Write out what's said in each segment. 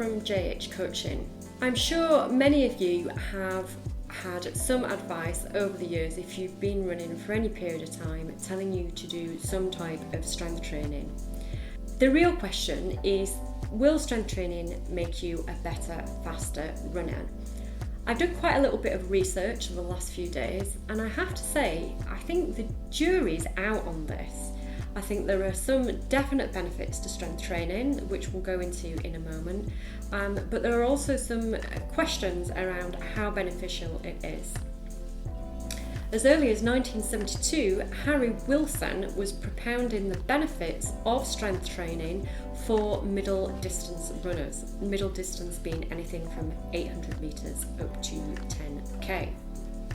from JH Coaching. I'm sure many of you have had some advice over the years, if you've been running for any period of time, telling you to do some type of strength training. The real question is, will strength training make you a better, faster runner? I've done quite a little bit of research over the last few days, and I have to say, I think the jury's out on this. I think there are some definite benefits to strength training, which we'll go into in a moment, but there are also some questions around how beneficial it is. As early as 1972, Harry Wilson was propounding the benefits of strength training for middle distance runners, middle distance being anything from 800 metres up to 10k.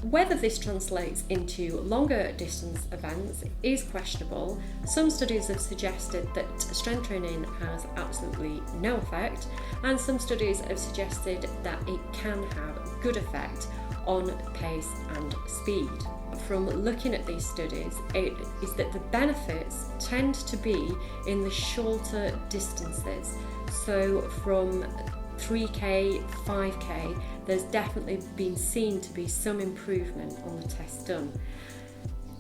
Whether this translates into longer distance events is questionable. Some studies have suggested that strength training has absolutely no effect, and some studies have suggested that it can have good effect on pace and speed. From looking at these studies, it is that the benefits tend to be in the shorter distances. So from 3k, 5k, there's definitely been seen to be some improvement on the tests done.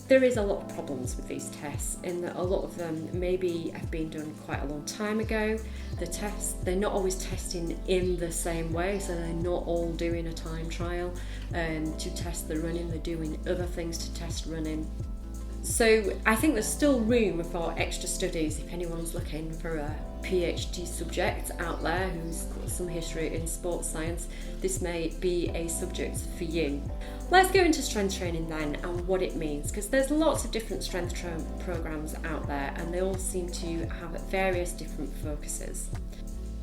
There is a lot of problems with these tests in that a lot of them maybe have been done quite a long time ago. The tests, they're not always testing in the same way, so they're not all doing a time trial to test the running, they're doing other things to test running. So I think there's still room for extra studies if anyone's looking for a PhD subject out there who's got some history in sports science. This may be a subject for you. Let's go into strength training then and what it means, because there's lots of different strength programs out there and they all seem to have various different focuses.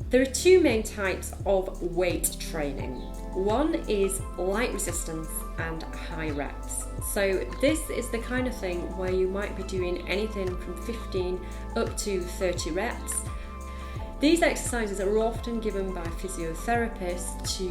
There are two main types of weight training. One is light resistance and high reps. So this is the kind of thing where you might be doing anything from 15 up to 30 reps. These exercises are often given by physiotherapists to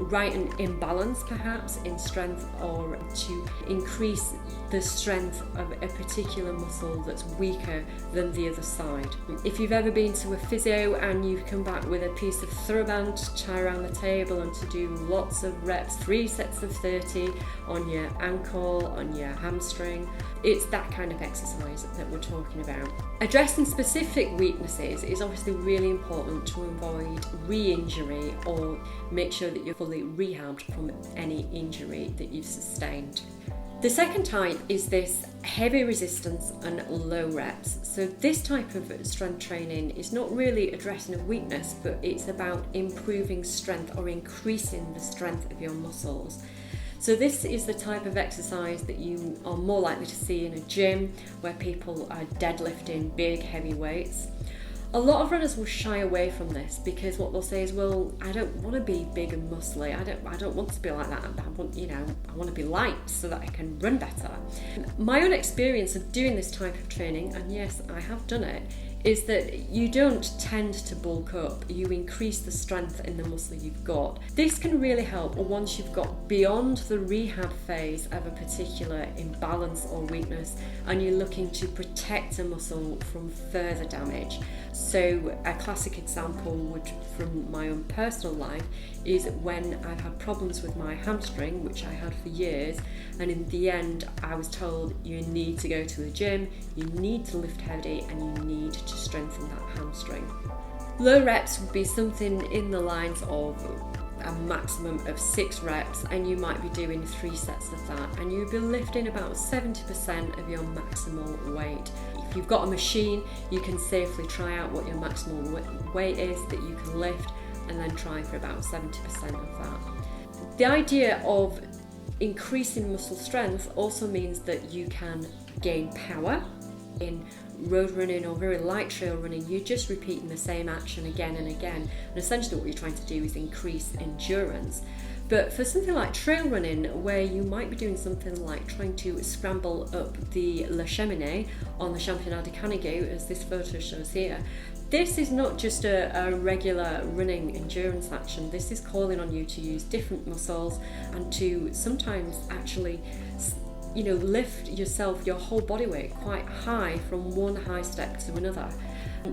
right an imbalance perhaps in strength, or to increase the strength of a particular muscle that's weaker than the other side. If you've ever been to a physio and you've come back with a piece of TheraBand to tie around the table and to do lots of reps, 3 sets of 30 on your ankle, on your hamstring, it's that kind of exercise that we're talking about. Addressing specific weaknesses is obviously really important to avoid re-injury or make sure that you're fully rehabbed from any injury that you've sustained. The second type is this heavy resistance and low reps. So this type of strength training is not really addressing a weakness, but it's about improving strength or increasing the strength of your muscles. So this is the type of exercise that you are more likely to see in a gym where people are deadlifting big heavy weights. A lot of runners will shy away from this because what they'll say is, well, I don't want to be big and muscly. I don't want to be like that. I want to be light so that I can run better. My own experience of doing this type of training, and yes, I have done it, is that you don't tend to bulk up, you increase the strength in the muscle you've got. This can really help once you've got beyond the rehab phase of a particular imbalance or weakness and you're looking to protect a muscle from further damage. So a classic example from my own personal life is when I've had problems with my hamstring, which I had for years, and in the end I was told you need to go to the gym, you need to lift heavy, and you need to strengthen that hamstring. Low reps would be something in the lines of a maximum of 6 reps, and you might be doing 3 sets of that, and you'd be lifting about 70% of your maximal weight. If you've got a machine, you can safely try out what your maximal weight is that you can lift, and then try for about 70% of that. The idea of increasing muscle strength also means that you can gain power. In road running or very light trail running, you're just repeating the same action again and again, and essentially what you're trying to do is increase endurance. But for something like trail running, where you might be doing something like trying to scramble up the La Cheminée on the Championnat de Canigou, as this photo shows here, this is not just a regular running endurance action. This is calling on you to use different muscles and to sometimes actually lift your whole body weight quite high from one high step to another.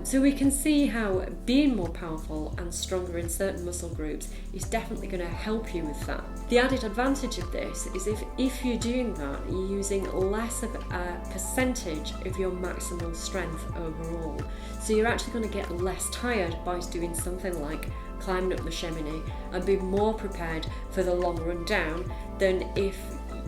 So we can see how being more powerful and stronger in certain muscle groups is definitely going to help you with that. The added advantage of this is if you're doing that, you're using less of a percentage of your maximal strength overall. So you're actually going to get less tired by doing something like climbing up the Chamonix and be more prepared for the long run down than if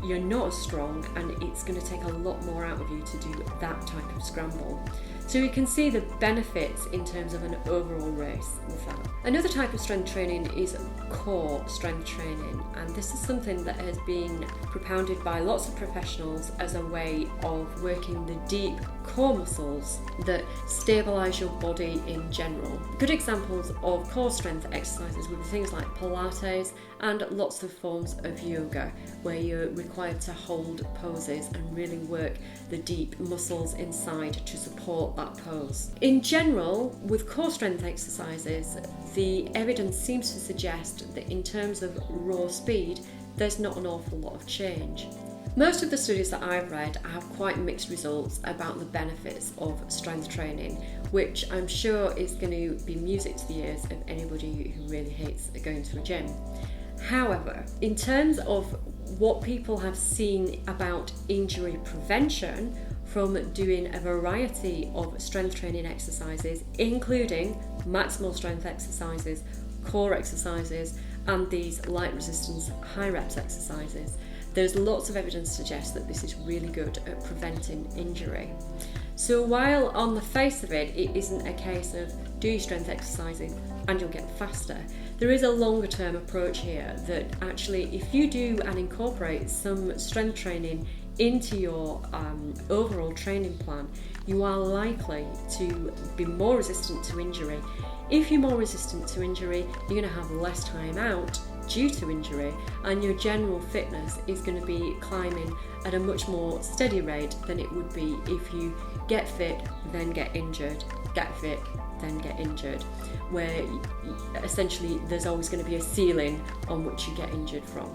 you're not as strong and it's going to take a lot more out of you to do that type of scramble. So you can see the benefits in terms of an overall race with that. Another type of strength training is core strength training, and this is something that has been propounded by lots of professionals as a way of working the deep core muscles that stabilise your body in general. Good examples of core strength exercises would be things like Pilates and lots of forms of yoga, where you're required to hold poses and really work the deep muscles inside to support that pose. In general, with core strength exercises, the evidence seems to suggest that in terms of raw speed, there's not an awful lot of change. Most of the studies that I've read have quite mixed results about the benefits of strength training, which I'm sure is going to be music to the ears of anybody who really hates going to a gym. However, in terms of what people have seen about injury prevention from doing a variety of strength training exercises, including maximal strength exercises, core exercises, and these light resistance high reps exercises, there's lots of evidence to suggest that this is really good at preventing injury. So while on the face of it, it isn't a case of do your strength exercises and you'll get faster, there is a longer term approach here that actually if you do and incorporate some strength training into your overall training plan, you are likely to be more resistant to injury. If you're more resistant to injury, you're going to have less time out due to injury, and your general fitness is going to be climbing at a much more steady rate than it would be if you get fit, then get injured, get fit, then get injured, where essentially there's always going to be a ceiling on which you get injured from.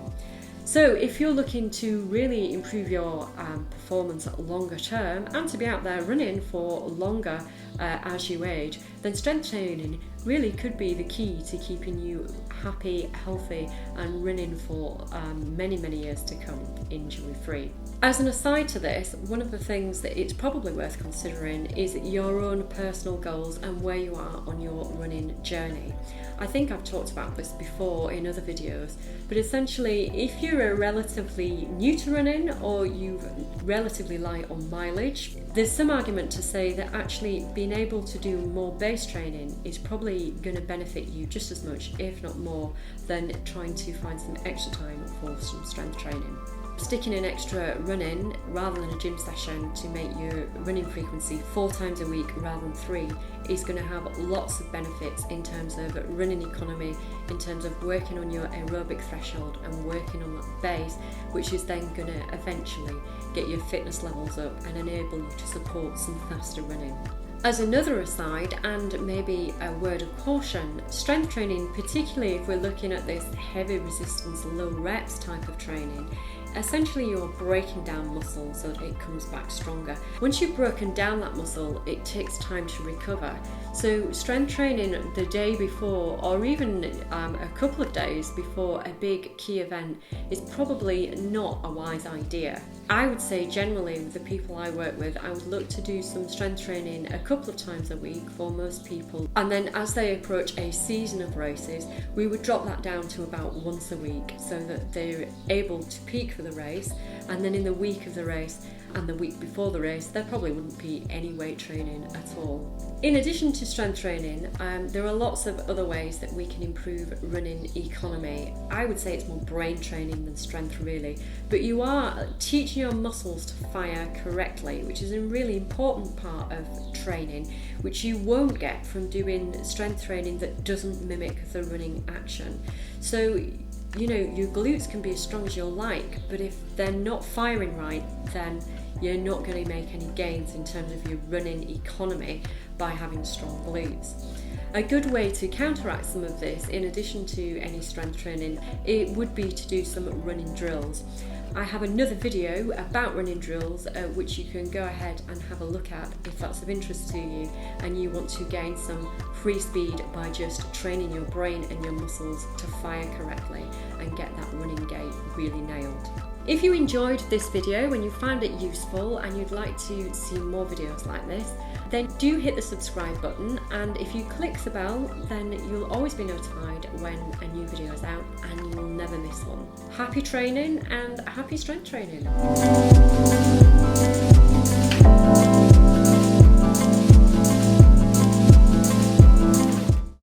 So if you're looking to really improve your performance longer term and to be out there running for longer as you age, then strength training really could be the key to keeping you happy, healthy and running for many years to come, injury free. As an aside to this, one of the things that it's probably worth considering is your own personal goals and where you are on your running journey. I think I've talked about this before in other videos, but essentially if you're relatively new to running or you've relatively light on mileage, there's some argument to say that actually being able to do more base training is probably going to benefit you just as much, if not more, than trying to find some extra time for some strength training. Sticking in extra running rather than a gym session to make your running frequency 4 times a week rather than 3 is going to have lots of benefits in terms of running economy, in terms of working on your aerobic threshold and working on that base, which is then going to eventually get your fitness levels up and enable you to support some faster running. As another aside, and maybe a word of caution, strength training, particularly if we're looking at this heavy resistance, low reps type of training, essentially you're breaking down muscle so that it comes back stronger. Once you've broken down that muscle, it takes time to recover. So strength training the day before, or even a couple of days before a big key event, is probably not a wise idea. I would say generally with the people I work with, I would look to do some strength training a couple of times a week for most people, and then as they approach a season of races, we would drop that down to about once a week so that they're able to peak for the race, and then in the week of the race and the week before the race there probably wouldn't be any weight training at all. In addition to strength training, there are lots of other ways that we can improve running economy. I would say it's more brain training than strength really, but you are teaching your muscles to fire correctly, which is a really important part of training, which you won't get from doing strength training that doesn't mimic the running action. So your glutes can be as strong as you like, but if they're not firing right, then you're not going to make any gains in terms of your running economy by having strong glutes. A good way to counteract some of this, in addition to any strength training, it would be to do some running drills. I have another video about running drills which you can go ahead and have a look at if that's of interest to you and you want to gain some free speed by just training your brain and your muscles to fire correctly and get that running gait really nailed. If you enjoyed this video and you found it useful and you'd like to see more videos like this, then do hit the subscribe button, and if you click the bell then you'll always be notified when a new video is out and you'll never miss one. Happy training and happy strength training!